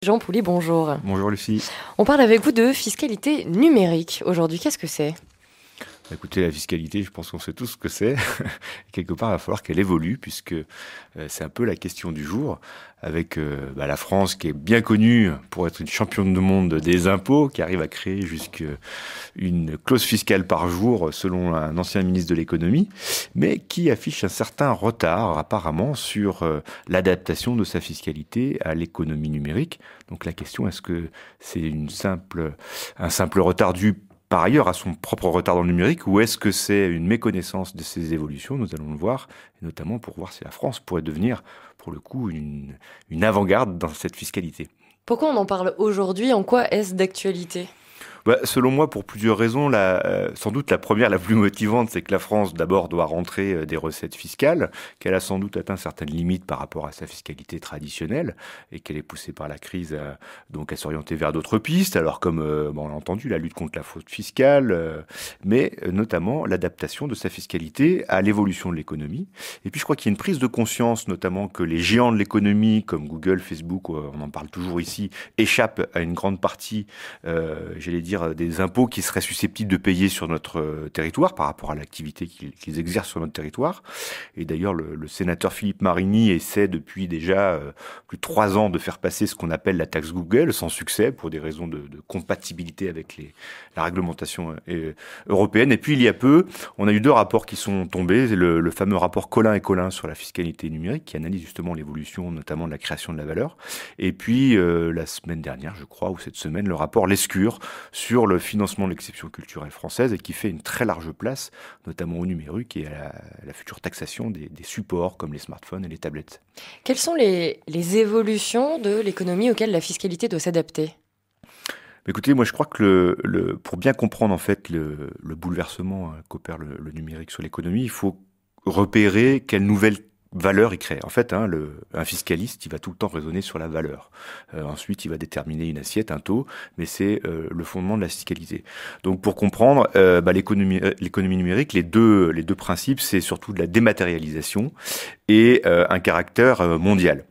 Jean Pouly, bonjour. Bonjour Lucie. On parle avec vous de fiscalité numérique. Aujourd'hui, qu'est-ce que c'est? Écoutez, la fiscalité, je pense qu'on sait tous ce que c'est. Quelque part, il va falloir qu'elle évolue, puisque c'est un peu la question du jour, avec la France qui est bien connue pour être une championne du monde des impôts, qui arrive à créer jusqu'une clause fiscale par jour, selon un ancien ministre de l'économie, mais qui affiche un certain retard, apparemment, sur l'adaptation de sa fiscalité à l'économie numérique. Donc la question, est-ce que c'est un simple retard dû par ailleurs à son propre retard dans le numérique, ou est-ce que c'est une méconnaissance de ces évolutions? Nous allons le voir, et notamment pour voir si la France pourrait devenir, pour le coup, une avant-garde dans cette fiscalité. Pourquoi on en parle aujourd'hui? En quoi est-ce d'actualité? Selon moi, pour plusieurs raisons. Sans doute la première, la plus motivante, c'est que la France, d'abord, doit rentrer des recettes fiscales, qu'elle a sans doute atteint certaines limites par rapport à sa fiscalité traditionnelle, et qu'elle est poussée par la crise donc à s'orienter vers d'autres pistes, alors comme on l'a entendu, la lutte contre la fraude fiscale, mais notamment l'adaptation de sa fiscalité à l'évolution de l'économie. Et puis je crois qu'il y a une prise de conscience, notamment que les géants de l'économie, comme Google, Facebook, on en parle toujours ici, échappent à une grande partie, j'allais dire, des impôts qui seraient susceptibles de payer sur notre territoire par rapport à l'activité qu'ils exercent sur notre territoire. Et d'ailleurs, le sénateur Philippe Marini essaie depuis déjà plus de 3 ans de faire passer ce qu'on appelle la taxe Google, sans succès, pour des raisons de compatibilité avec la réglementation européenne. Et puis, il y a peu, on a eu 2 rapports qui sont tombés. Le fameux rapport Collin et Collin sur la fiscalité numérique, qui analyse justement l'évolution, notamment de la création de la valeur. Et puis, la semaine dernière, je crois, ou cette semaine, le rapport Lescure sur le financement de l'exception culturelle française, et qui fait une très large place, notamment au numérique et à la future taxation des supports comme les smartphones et les tablettes. Quelles sont les évolutions de l'économie auxquelles la fiscalité doit s'adapter? Écoutez, moi je crois que pour bien comprendre en fait le bouleversement qu'opère le numérique sur l'économie, il faut repérer quelle nouvelle valeur il crée. En fait, un fiscaliste, il va tout le temps raisonner sur la valeur. Ensuite, il va déterminer une assiette, un taux, mais c'est le fondement de la fiscalité. Donc, pour comprendre l'économie numérique, les deux principes, c'est surtout de la dématérialisation et un caractère mondial.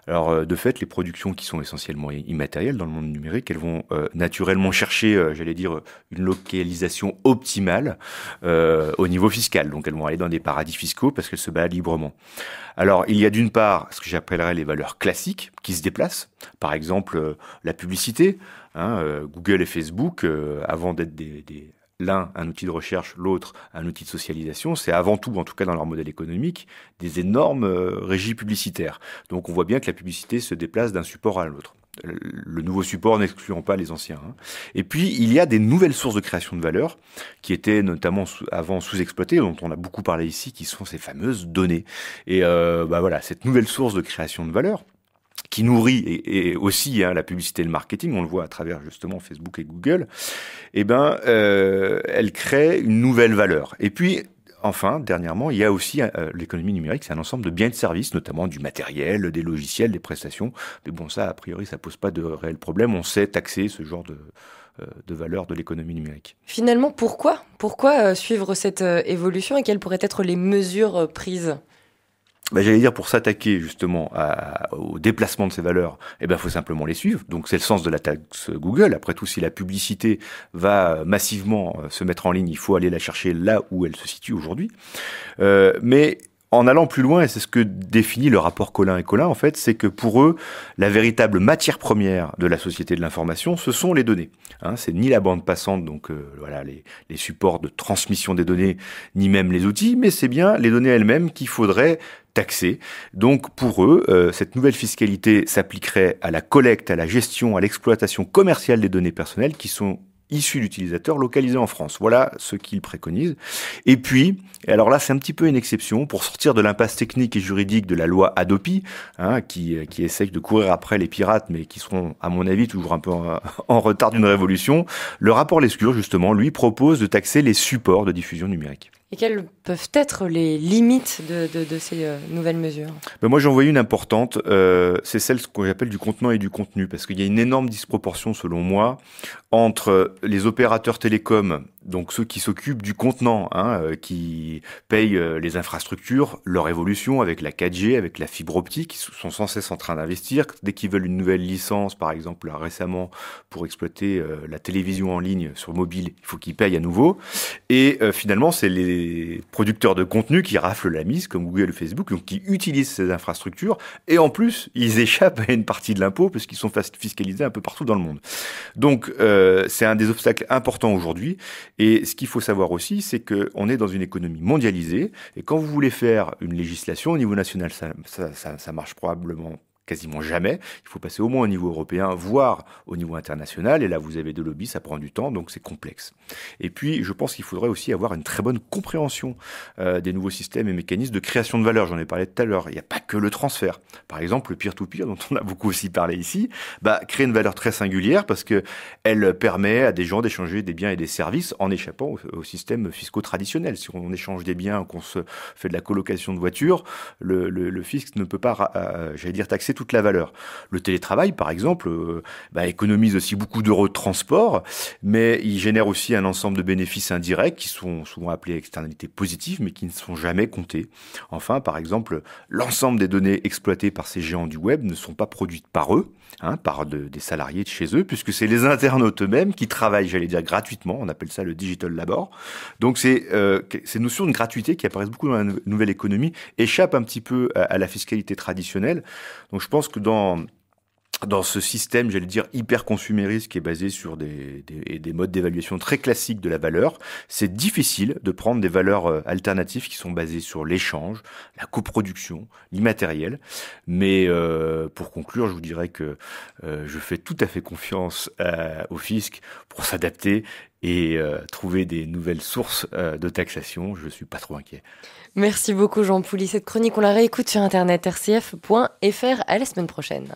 Alors, de fait, les productions qui sont essentiellement immatérielles dans le monde numérique, elles vont naturellement chercher, j'allais dire, une localisation optimale au niveau fiscal. Donc, elles vont aller dans des paradis fiscaux parce qu'elles se baladent librement. Alors, il y a d'une part ce que j'appellerais les valeurs classiques qui se déplacent. Par exemple, la publicité. Google et Facebook, avant d'être l'un un outil de recherche, l'autre un outil de socialisation, c'est avant tout, en tout cas dans leur modèle économique, des énormes régies publicitaires. Donc on voit bien que la publicité se déplace d'un support à l'autre. Le nouveau support n'excluant pas les anciens. Et puis, il y a des nouvelles sources de création de valeur qui étaient notamment avant sous-exploitées, dont on a beaucoup parlé ici, qui sont ces fameuses données. Et cette nouvelle source de création de valeur, qui nourrit et aussi la publicité et le marketing, on le voit à travers justement Facebook et Google, elle crée une nouvelle valeur. Et puis, enfin, dernièrement, il y a aussi l'économie numérique, c'est un ensemble de biens et de services, notamment du matériel, des logiciels, des prestations. Mais bon, ça, a priori, ça pose pas de réels problèmes. On sait taxer ce genre de valeur de l'économie numérique. Finalement, pourquoi suivre cette évolution, et quelles pourraient être les mesures prises? J'allais dire, pour s'attaquer justement au déplacement de ces valeurs, faut simplement les suivre. Donc c'est le sens de la taxe Google. Après tout, si la publicité va massivement se mettre en ligne, il faut aller la chercher là où elle se situe aujourd'hui. Mais en allant plus loin, et c'est ce que définit le rapport Collin et Collin, en fait, c'est que pour eux, la véritable matière première de la société de l'information, ce sont les données. C'est ni la bande passante, donc les supports de transmission des données, ni même les outils, mais c'est bien les données elles-mêmes qu'il faudrait taxer. Donc pour eux, cette nouvelle fiscalité s'appliquerait à la collecte, à la gestion, à l'exploitation commerciale des données personnelles qui sont issus d'utilisateurs localisés en France. Voilà ce qu'ils préconisent. Et puis, alors là, c'est un petit peu une exception pour sortir de l'impasse technique et juridique de la loi Hadopi, qui essaye de courir après les pirates, mais qui seront, à mon avis, toujours un peu en retard d'une révolution. Le rapport Lescure, justement, lui propose de taxer les supports de diffusion numérique. Et quelles peuvent être les limites de ces nouvelles mesures? Moi, j'en vois une importante, c'est celle qu'on appelle du contenant et du contenu, parce qu'il y a une énorme disproportion, selon moi, entre les opérateurs télécoms donc ceux qui s'occupent du contenant, qui payent les infrastructures, leur évolution avec la 4G, avec la fibre optique, ils sont sans cesse en train d'investir. Dès qu'ils veulent une nouvelle licence, par exemple, là, récemment, pour exploiter la télévision en ligne sur mobile, il faut qu'ils payent à nouveau. Et finalement, c'est les producteurs de contenu qui raflent la mise, comme Google et Facebook, donc qui utilisent ces infrastructures. Et en plus, ils échappent à une partie de l'impôt parce qu'ils sont fiscalisés un peu partout dans le monde. Donc, c'est un des obstacles importants aujourd'hui. Et ce qu'il faut savoir aussi, c'est qu'on est dans une économie mondialisée. Et quand vous voulez faire une législation au niveau national, ça marche probablement quasiment jamais. Il faut passer au moins au niveau européen, voire au niveau international. Et là, vous avez des lobbies, ça prend du temps, donc c'est complexe. Et puis, je pense qu'il faudrait aussi avoir une très bonne compréhension des nouveaux systèmes et mécanismes de création de valeur. J'en ai parlé tout à l'heure. Il n'y a pas que le transfert. Par exemple, le peer-to-peer, dont on a beaucoup aussi parlé ici, crée une valeur très singulière parce que elle permet à des gens d'échanger des biens et des services en échappant au système fiscaux traditionnel. Si on échange des biens, qu'on se fait de la colocation de voitures, le fisc ne peut pas, taxer toute la valeur. Le télétravail, par exemple, économise aussi beaucoup d'euros de transport, mais il génère aussi un ensemble de bénéfices indirects qui sont souvent appelés externalités positives, mais qui ne sont jamais comptés. Enfin, par exemple, l'ensemble des données exploitées par ces géants du web ne sont pas produites par eux, par des salariés de chez eux, puisque c'est les internautes eux-mêmes qui travaillent, gratuitement. On appelle ça le digital labor. Donc, ces notions de gratuité qui apparaissent beaucoup dans la nouvelle économie échappent un petit peu à la fiscalité traditionnelle. Donc, je pense que dans ce système, hyper consumériste qui est basé sur des modes d'évaluation très classiques de la valeur, c'est difficile de prendre des valeurs alternatives qui sont basées sur l'échange, la coproduction, l'immatériel. Mais pour conclure, je vous dirais que je fais tout à fait confiance au fisc pour s'adapter et trouver des nouvelles sources de taxation. Je suis pas trop inquiet. Merci beaucoup Jean Pouly. Cette chronique, on la réécoute sur internet rcf.fr. À la semaine prochaine.